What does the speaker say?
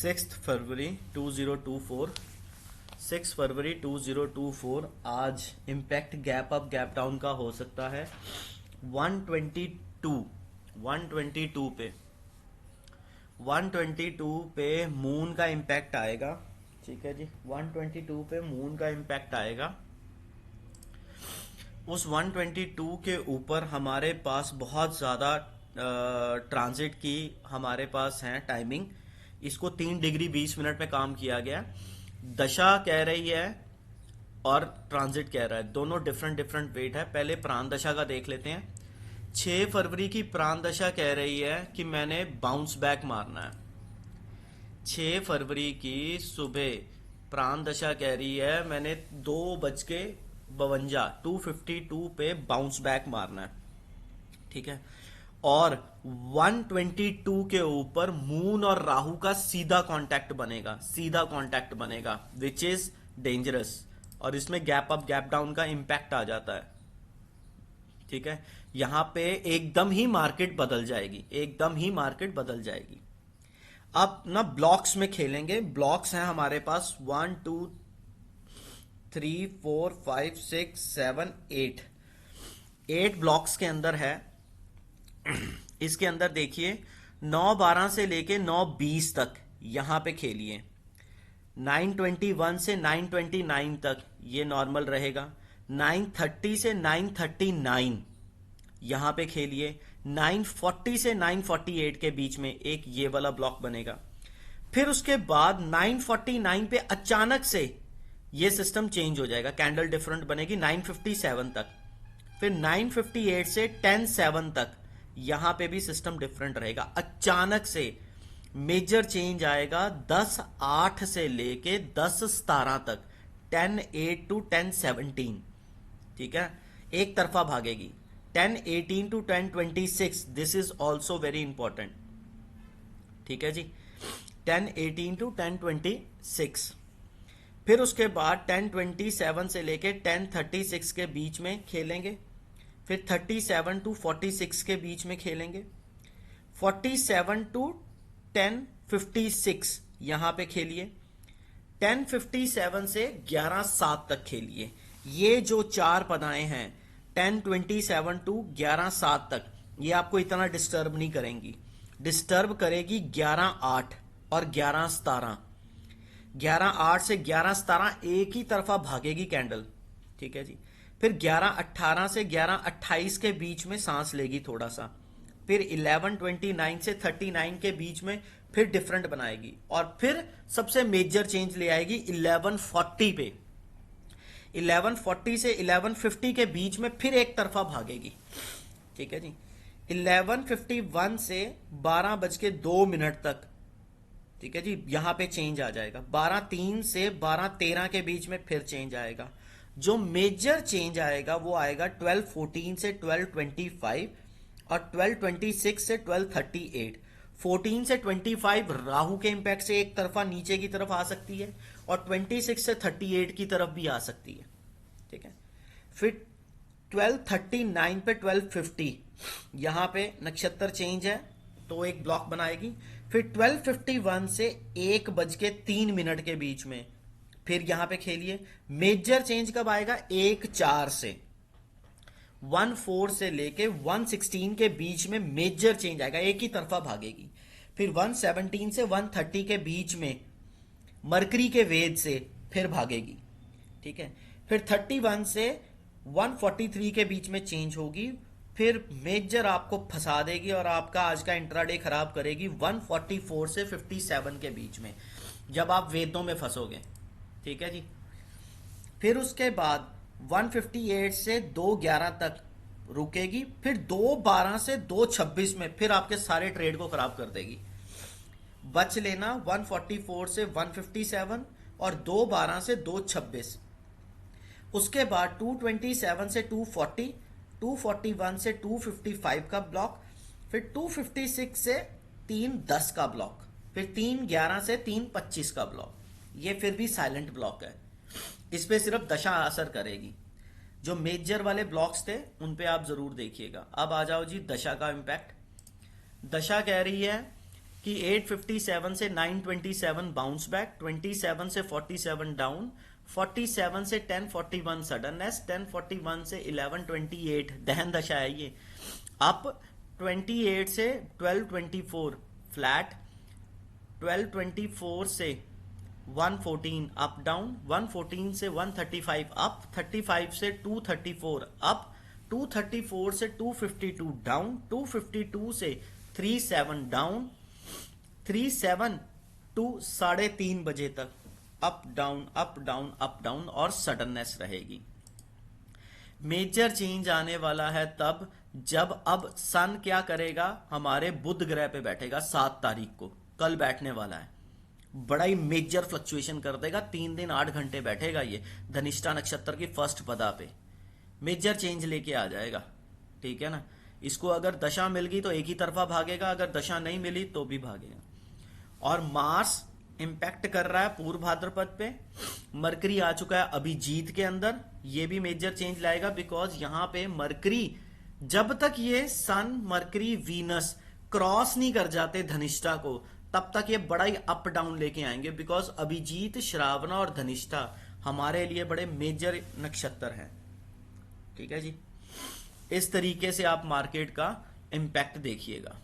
6 फरवरी 2024 6 फरवरी 2024 आज impact gap up gap down का हो सकता है 122 पे 122 पे मून का इम्पैक्ट आएगा। ठीक है जी, 122 पे मून का इम्पैक्ट आएगा। उस 122 के ऊपर हमारे पास बहुत ज़्यादा ट्रांजिट की हमारे पास है टाइमिंग। इसको 3 डिग्री 20 मिनट में काम किया गया। दशा कह रही है और ट्रांजिट कह रहा है, दोनों डिफरेंट डिफरेंट वेट है। पहले प्राण दशा का देख लेते हैं। 6 फरवरी की प्राण दशा कह रही है कि मैंने बाउंस बैक मारना है। 6 फरवरी की सुबह प्राण दशा कह रही है मैंने 2:52 2:52 पे बाउंस बैक मारना है। ठीक है, और 122 के ऊपर मून और राहु का सीधा कांटेक्ट बनेगा विच इज डेंजरस, और इसमें गैप अप गैप डाउन का इंपैक्ट आ जाता है। ठीक है, यहां पे एकदम ही मार्केट बदल जाएगी। अब ना ब्लॉक्स में खेलेंगे। ब्लॉक्स हैं हमारे पास 1 2 3 4 5 6 7 8 ब्लॉक्स के अंदर है। इसके अंदर देखिए 9:12 से लेके 9:20 तक यहां पे खेलिए। 9:21 से 9:29 तक ये नॉर्मल रहेगा। 9:30 से 9:39 यहां पे खेलिए। 9:40 से 9:48 के बीच में एक ये वाला ब्लॉक बनेगा। फिर उसके बाद 9:49 पे अचानक से ये सिस्टम चेंज हो जाएगा, कैंडल डिफरेंट बनेगी 9:57 तक। फिर 9:58 से 10:07 तक यहां पे भी सिस्टम डिफरेंट रहेगा। अचानक से मेजर चेंज आएगा 10:08 से लेके 10:17 तक, 10:08 टू 10:17। ठीक है, एक तरफा भागेगी। 10:18 to 10:26 this is also very important. ठीक है जी, 10:18 टू 10:26। फिर उसके बाद 10:27 से लेके 10:36 के बीच में खेलेंगे। फिर 37 टू 46 के बीच में खेलेंगे। 47 टू 10:56 यहां पे खेलिए। 10:57 से 11:07 तक खेलिए। ये जो चार पदाएं हैं 10:27 टू 11:07 तक, ये आपको इतना डिस्टर्ब नहीं करेंगी। डिस्टर्ब करेगी 11:08 और 11:17। 11:08 से 11:17 एक ही तरफा भागेगी कैंडल। ठीक है जी, फिर 11:18 से 11:28 के बीच में सांस लेगी थोड़ा सा। फिर 11:29 से 39 के बीच में फिर डिफरेंट बनाएगी, और फिर सबसे मेजर चेंज ले आएगी 11:40 पे। 11:40 से 11:50 के बीच में फिर एक तरफा भागेगी। ठीक है जी, 11:51 से 12:02 तक। ठीक है जी, यहां पे चेंज आ जाएगा। 12:03 से 12:13 के बीच में फिर चेंज आएगा। जो मेजर चेंज आएगा वो आएगा 12:14 से 12:25 और 12:26 से 12:38। 14 से 25 राहु के इंपैक्ट से एक तरफा नीचे की तरफ आ सकती है, और 26 से 38 की तरफ भी आ सकती है। ठीक है, फिर 12:39 पे 12:50 यहां पे नक्षत्र चेंज है तो एक ब्लॉक बनाएगी। फिर 12:51 से 1:03 के बीच में फिर यहां पे खेलिए। मेजर चेंज कब आएगा? 1:04 से 1:04 से लेके 1:16 के बीच में मेजर चेंज आएगा, एक ही तरफा भागेगी। फिर 1:17 से 1:30 के बीच में मरकरी के वेद से फिर भागेगी। ठीक है, फिर 31 से 1:43 के बीच में चेंज होगी। फिर मेजर आपको फंसा देगी और आपका आज का इंट्राडे खराब करेगी 1:44 से 57 के बीच में, जब आप वेदों में फंसोगे। ठीक है जी, फिर उसके बाद 1:58 से 2:11 तक रुकेगी। फिर 2:12 से 2:26 में फिर आपके सारे ट्रेड को खराब कर देगी। बच लेना 1:44 से 1:57 और 2:12 से 2:26। उसके बाद 2:27 से 2:40, 2:41 से 2:55 का ब्लॉक। फिर 2:56 से 3:10 का ब्लॉक। फिर 3:11 से 3:25 का ब्लॉक। ये फिर भी साइलेंट ब्लॉक है, इस पे सिर्फ दशा असर करेगी। जो मेजर वाले ब्लॉक्स थे उन पे आप जरूर देखिएगा। अब आ जाओ जी दशा का इंपैक्ट। दशा कह रही है कि 857 से 927 बाउंस बैक, 27 से 47 डाउन, 47 से 1041 सडननेस, 1041 से 1128 दहन दशा है ये अप, 28 से 1224 फ्लैट, 1224 से 114 अप डाउन, 114 से 135 अप, 35 से 234 अप, 234 से 252 डाउन, 252 से 37 डाउन, 37 टू 3:30 बजे तक up down up down up down और सडननेस रहेगी। मेजर चेंज आने वाला है तब जब अब सन क्या करेगा, हमारे बुध ग्रह पे बैठेगा 7 तारीख को, कल बैठने वाला है। बड़ा ही मेजर फ्लक्चुएशन कर देगा, 3 दिन 8 घंटे बैठेगा ये धनिष्ठा नक्षत्र की फर्स्ट पदा पे, मेजर चेंज लेके आ जाएगा। ठीक है ना। इसको अगर दशा मिल गई तो एक ही तरफा भागेगा, अगर दशा नहीं मिली तो भी भागेगा। और मार्स इंपैक्ट कर रहा है पूर्व भाद्रपद पे, मरकरी आ चुका है अभिजीत के अंदर, ये भी मेजर चेंज लाएगा बिकॉज यहां पे मरकरी, जब तक ये सन मरकरी वीनस क्रॉस नहीं कर जाते धनिष्ठा को, तब तक ये बड़ा ही अप डाउन लेके आएंगे बिकॉज अभिजीत, श्रावण और धनिष्ठा हमारे लिए बड़े मेजर नक्षत्र हैं। ठीक है जी। इस तरीके से आप मार्केट का इंपैक्ट देखिएगा।